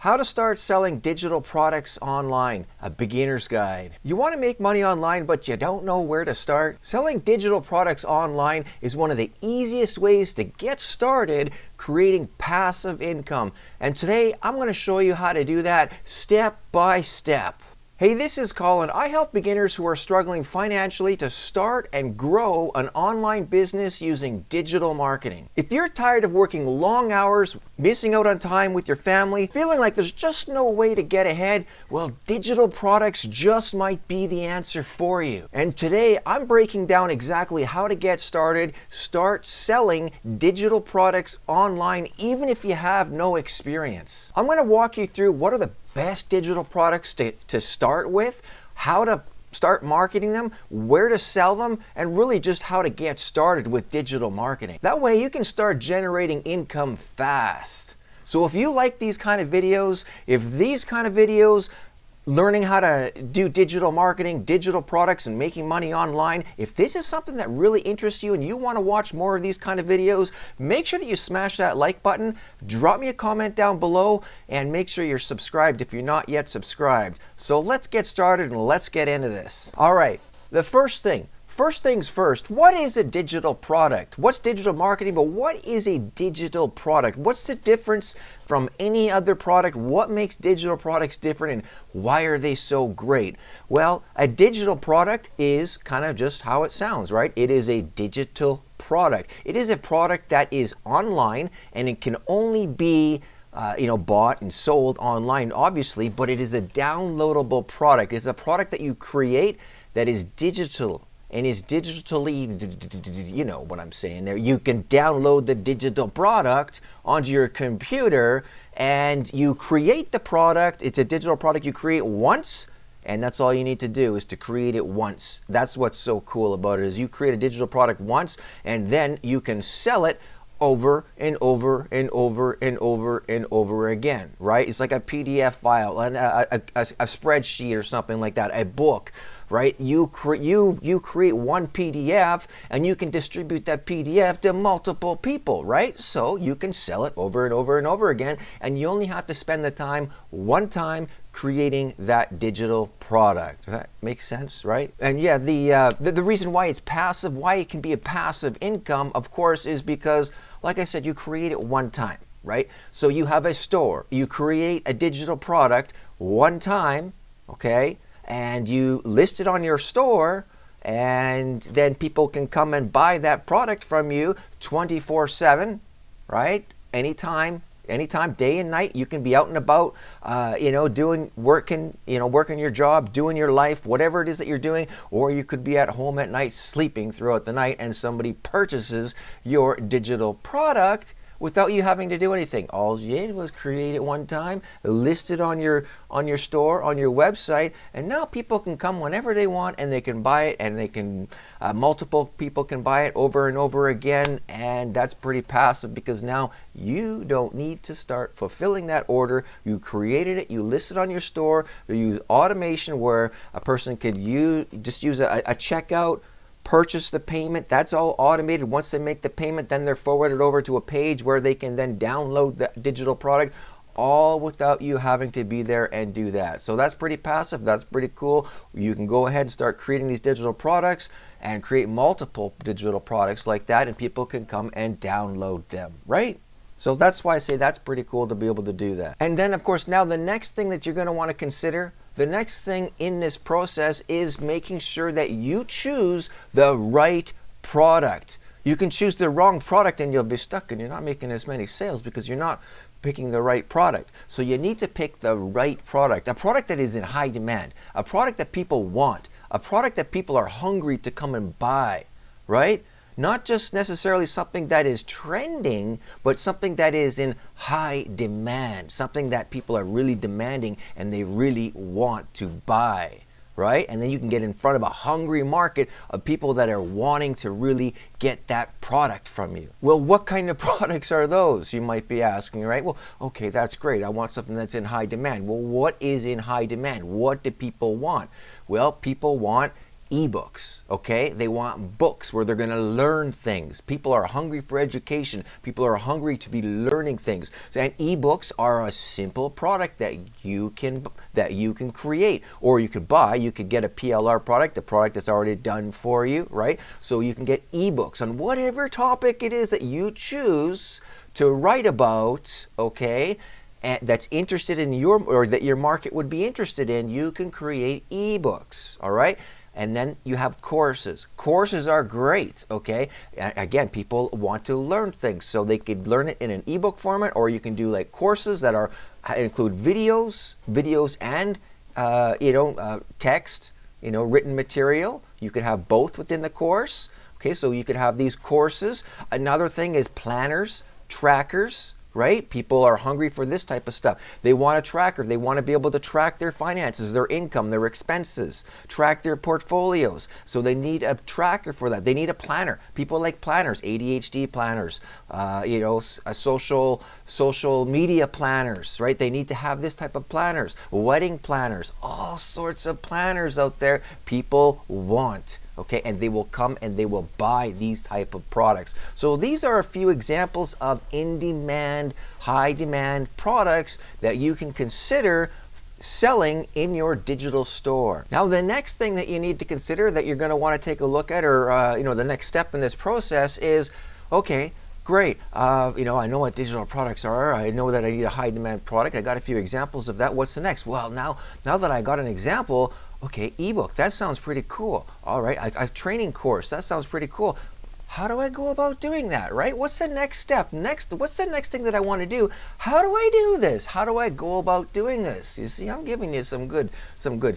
How to start selling digital products online, a beginner's guide. You want to make money online but you don't know where to start? Selling digital products online is one of the easiest ways to get started creating passive income. And today I'm going to show you how to do that step by step. Hey, this is Colin. I help beginners who are struggling financially to start and grow an online business using digital marketing. If you're tired of working long hours, missing out on time with your family, feeling like there's just no way to get ahead, well, digital products just might be the answer for you. And today I'm breaking down exactly how to get started, start selling digital products online, even if you have no experience. I'm going to walk you through what are the best digital products to start with, how to start marketing them, where to sell them, and really just how to get started with digital marketing. That way you can start generating income fast. So if you like these kind of videos, learning how to do digital marketing, digital products, and making money online, if this is something that really interests you and you want to watch more of these kind of videos, make sure that you smash that like button, drop me a comment down below, and make sure you're subscribed if you're not yet subscribed. So let's get started and let's get into this. All right, the first things first, what is a digital product? What's digital marketing, but what is a digital product? What's the difference from any other product? What makes digital products different and why are they so great? Well, a digital product is kind of just how it sounds, right? It is a digital product. It is a product that is online and it can only be bought and sold online, obviously, but it is a downloadable product. It's a product that you create that is digital and is digitally, you know what I'm saying there. You can download the digital product onto your computer and you create the product. It's a digital product you create once, and that's all you need to do is to create it once. That's what's so cool about it, is you create a digital product once and then you can sell it over and over and over and over and over again, right? It's like a PDF file, a spreadsheet or something like that, a book, right? You create one PDF and you can distribute that PDF to multiple people, right? So you can sell it over and over and over again, and you only have to spend the time one time creating that digital product. Does that make sense, right? And yeah, the reason why it's passive, why it can be a passive income, of course, is because, like I said, you create it one time, right? So you have a store, you create a digital product one time, okay? And you list it on your store, and then people can come and buy that product from you 24/7, right? Anytime, day and night. You can be out and about, working your job, doing your life, whatever it is that you're doing, or you could be at home at night sleeping throughout the night and somebody purchases your digital product without you having to do anything. All you did was create it one time, list it on your store, on your website, and now people can come whenever they want and they can buy it, and they can multiple people can buy it over and over again, and that's pretty passive because now you don't need to start fulfilling that order. You created it, you list it on your store, you use automation where a person could use a checkout, purchase the payment. That's all automated. Once they make the payment, then they're forwarded over to a page where they can then download the digital product, all without you having to be there and do that. So that's pretty passive. That's pretty cool. You can go ahead and start creating these digital products and create multiple digital products like that, and people can come and download them, right? So that's why I say that's pretty cool to be able to do that. And then, of course, now the next thing that you're going to want to consider, the next thing in this process is making sure that you choose the right product. You can choose the wrong product and you'll be stuck and you're not making as many sales because you're not picking the right product. So you need to pick the right product, a product that is in high demand, a product that people want, a product that people are hungry to come and buy, right? Not just necessarily something that is trending, but something that is in high demand, something that people are really demanding and they really want to buy, right? And then you can get in front of a hungry market of people that are wanting to really get that product from you. Well, what kind of products are those? You might be asking, right? Well, okay, that's great. I want something that's in high demand. Well, what is in high demand? What do people want? Well, people want ebooks, okay? They want books where they're going to learn things. People are hungry for education. People are hungry to be learning things. And ebooks are a simple product that you can create, or you could buy. You could get a PLR product, a product that's already done for you, right? So you can get ebooks on whatever topic it is that you choose to write about, okay? And that's interested in or that your market would be interested in. You can create ebooks, all right? And then you have courses. Courses are great, okay? Again, people want to learn things, so they could learn it in an ebook format, or you can do like courses that include videos and text, written material. You could have both within the course. Okay, so you could have these courses. Another thing is planners, trackers. Right? People are hungry for this type of stuff. They want a tracker. They want to be able to track their finances, their income, their expenses, track their portfolios. So they need a tracker for that. They need a planner. People like planners, ADHD planners, social media planners, right? They need to have this type of planners, wedding planners, all sorts of planners out there people want. Okay, and they will come and they will buy these type of products. So these are a few examples of in-demand, high-demand products that you can consider selling in your digital store. Now, the next thing that you need to consider that you're going to want to take a look at, or the next step in this process is, okay, great. I know what digital products are. I know that I need a high-demand product. I got a few examples of that. What's the next? Well, now that I got an example. Okay, ebook, that sounds pretty cool. All right, a training course, that sounds pretty cool. How do I go about doing that, right? What's the next step? What's the next thing that I want to do? How do I do this? How do I go about doing this? You see, I'm giving you some good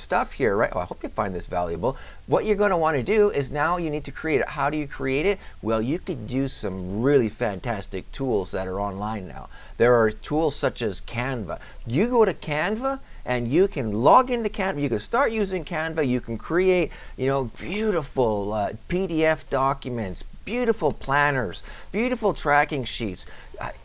stuff here, right? Well, I hope you find this valuable. What you're going to want to do is now you need to create it. How do you create it? Well, you could use some really fantastic tools that are online now. There are tools such as Canva. You go to Canva, and you can log into Canva. You can start using Canva. You can create, beautiful PDF documents, beautiful planners, beautiful tracking sheets.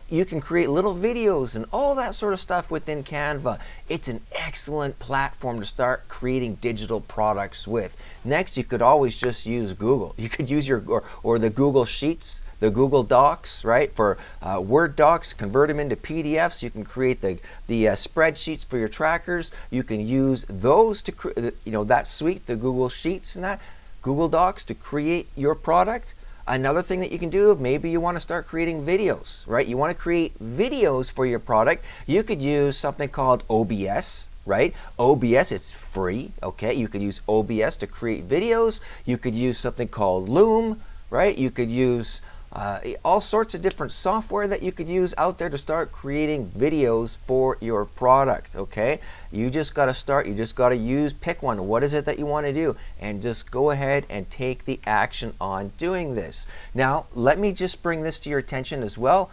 You can create little videos and all that sort of stuff within Canva. It's an excellent platform to start creating digital products with. Next, you could always just use Google. You could use or the Google Sheets, the Google Docs, right? For Word docs, convert them into PDFs. You can create the spreadsheets for your trackers. You can use those to, that suite, the Google Sheets and that, Google Docs to create your product. Another thing that you can do, maybe you want to start creating videos, right? You want to create videos for your product. You could use something called OBS, right? OBS, it's free, okay? You could use OBS to create videos. You could use something called Loom, right? You could use all sorts of different software that you could use out there to start creating videos for your product, okay? You just got to start. You just got to pick one. What is it that you want to do? And just go ahead and take the action on doing this. Now, let me just bring this to your attention as well.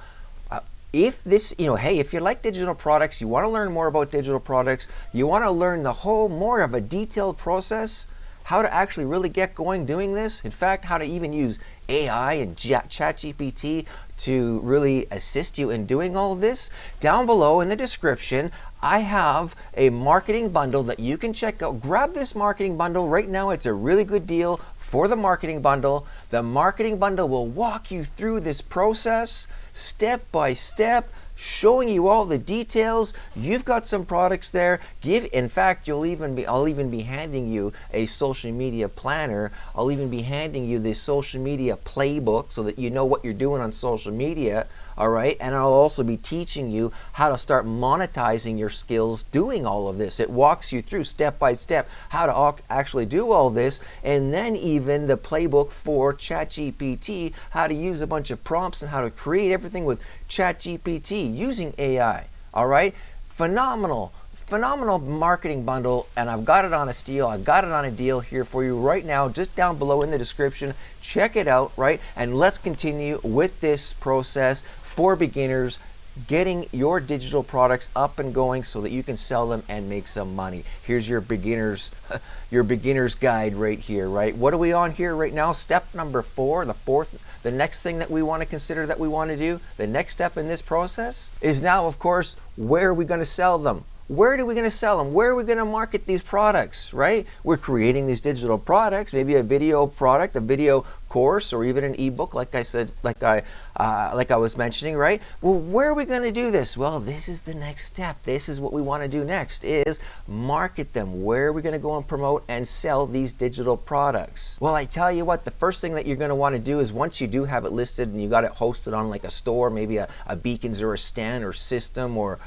If this, hey, if you like digital products, you want to learn more about digital products, you want to learn more of a detailed process, how to actually really get going doing this. In fact, how to even use AI and ChatGPT to really assist you in doing all this. Down below in the description, I have a marketing bundle that you can check out. Grab this marketing bundle right now. It's a really good deal for the marketing bundle. The marketing bundle will walk you through this process step by step, showing you all the details. You've got some products there. In fact, I'll even be handing you a social media planner. I'll even be handing you this social media playbook so that you know what you're doing on social media. All right, and I'll also be teaching you how to start monetizing your skills doing all of this. It walks you through step by step how to actually do all this, and then even the playbook for ChatGPT, how to use a bunch of prompts and how to create everything with ChatGPT using AI. All right, phenomenal marketing bundle, and I've got it on a steal. I've got it on a deal here for you right now, just down below in the description. Check it out, right? And let's continue with this process for beginners, getting your digital products up and going so that you can sell them and make some money. Here's your beginner's guide right here, right? What are we on here right now? Step number 4, the next thing that we want to consider that we want to do, the next step in this process is now, of course, where are we going to sell them? Where are we going to sell them? Where are we going to market these products, right? We're creating these digital products, maybe a video product, a video course, or even an ebook, like I said, like I was mentioning, right? Well, where are we going to do this? Well, this is the next step. This is what we want to do next, is market them. Where are we going to go and promote and sell these digital products? Well, I tell you what, the first thing that you're going to want to do is, once you do have it listed and you got it hosted on like a store, maybe a Beacons or a Stand or System, or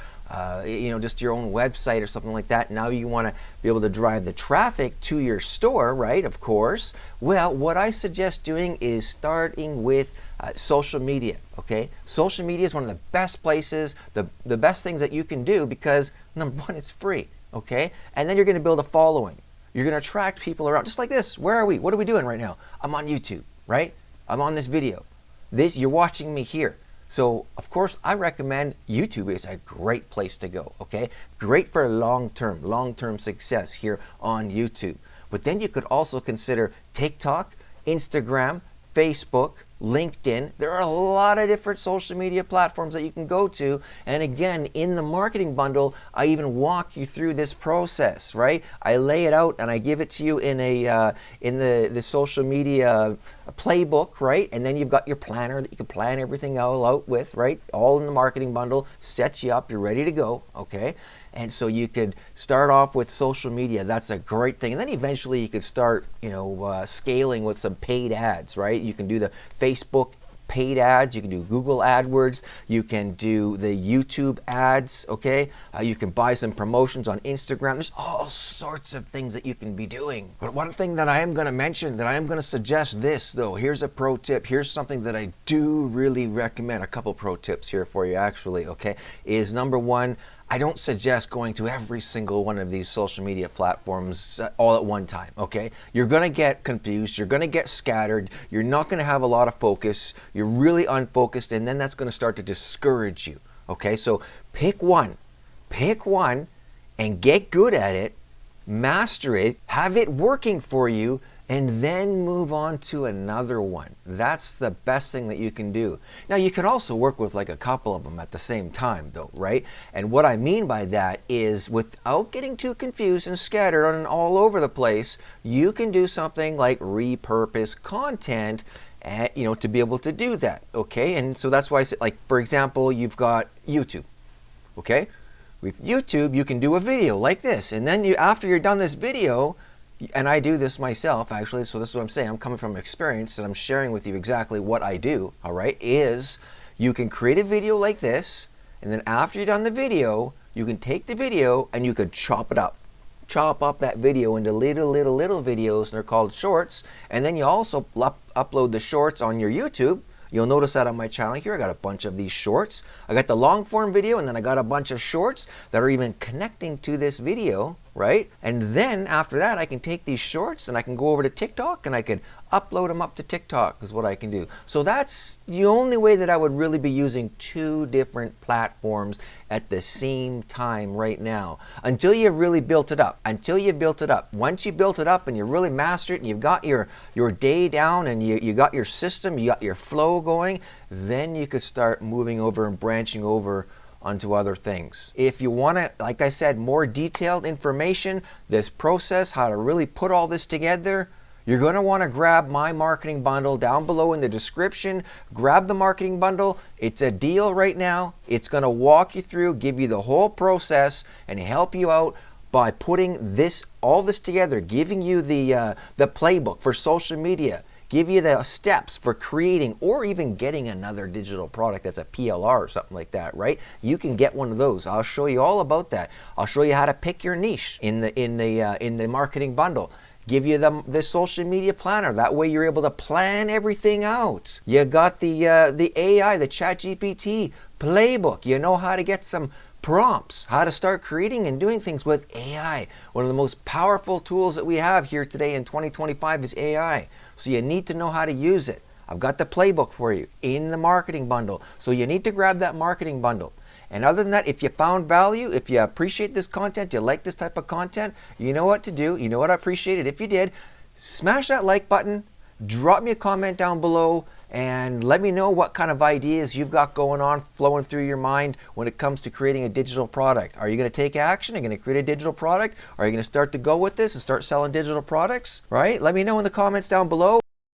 just your own website or something like that. Now you want to be able to drive the traffic to your store, right? Of course. Well, what I suggest doing is starting with social media, okay? Social media is one of the best places, the best things that you can do, because number one, it's free, okay? And then you're going to build a following. You're going to attract people around, just like this. Where are we? What are we doing right now? I'm on YouTube, right? I'm on this video. You're watching me here. So, of course, I recommend YouTube is a great place to go, okay? Great for long-term success here on YouTube. But then you could also consider TikTok, Instagram, Facebook, LinkedIn. There are a lot of different social media platforms that you can go to. And again, in the marketing bundle, I even walk you through this process, right? I lay it out and I give it to you in the social media playbook, right? And then you've got your planner that you can plan everything all out with, right? All in the marketing bundle, sets you up, you're ready to go, okay? And so you could start off with social media. That's a great thing. And then eventually you could start, scaling with some paid ads, right? You can do the Facebook paid ads. You can do Google AdWords. You can do the YouTube ads, okay? You can buy some promotions on Instagram. There's all sorts of things that you can be doing. But one thing that I am going to mention, that I am going to suggest this, though, here's a pro tip. Here's something that I do really recommend. A couple pro tips here for you, actually, okay? Is number one, I don't suggest going to every single one of these social media platforms all at one time, okay? You're going to get confused. You're going to get scattered. You're not going to have a lot of focus. You're really unfocused, and then that's going to start to discourage you, okay? So pick one and get good at it, master it, have it working for you, and then move on to another one. That's the best thing that you can do. Now, you can also work with like a couple of them at the same time, though, right? And what I mean by that is, without getting too confused and scattered and all over the place, you can do something like repurpose content, to be able to do that, okay? And so that's why I said, like, for example, you've got YouTube, okay? With YouTube, you can do a video like this, and then after you're done this video, and I do this myself, actually, so this is what I'm saying. I'm coming from experience, and I'm sharing with you exactly what I do, all right, is you can create a video like this, and then after you're done the video, you can take the video and you could chop it up. Chop up that video into little videos, and they're called shorts, and then you also upload the shorts on your YouTube. You'll notice that on my channel here, I got a bunch of these shorts. I got the long form video, and then I got a bunch of shorts that are even connecting to this video, right? And then after that, I can take these shorts and I can go over to TikTok and I could upload them up to TikTok is what I can do. So that's the only way that I would really be using two different platforms at the same time right now, until you've really built it up. Until you built it up. Once you built it up and you really mastered it and you've got your day down and you got your system, you got your flow going, then you could start moving over and branching over onto other things. If you want to, like I said, more detailed information, this process, how to really put all this together, you're going to want to grab my marketing bundle down below in the description. Grab the marketing bundle. It's a deal right now. It's going to walk you through, give you the whole process, and help you out by putting all this together, giving you the playbook for social media, give you the steps for creating or even getting another digital product that's a PLR or something like that, right? You can get one of those. I'll show you all about that. I'll show you how to pick your niche in the marketing bundle. Give you the social media planner. That way you're able to plan everything out. You got the AI, the ChatGPT playbook. You know how to get some prompts, how to start creating and doing things with AI. One of the most powerful tools that we have here today in 2025 is AI. So you need to know how to use it. I've got the playbook for you in the marketing bundle. So you need to grab that marketing bundle. And other than that, if you found value, if you appreciate this content, you like this type of content, you know what to do. You know what I appreciate it. If you did, smash that like button, drop me a comment down below, and let me know what kind of ideas you've got going on, flowing through your mind when it comes to creating a digital product. Are you going to take action? Are you going to create a digital product? Are you going to start to go with this and start selling digital products? Right? Let me know in the comments down below.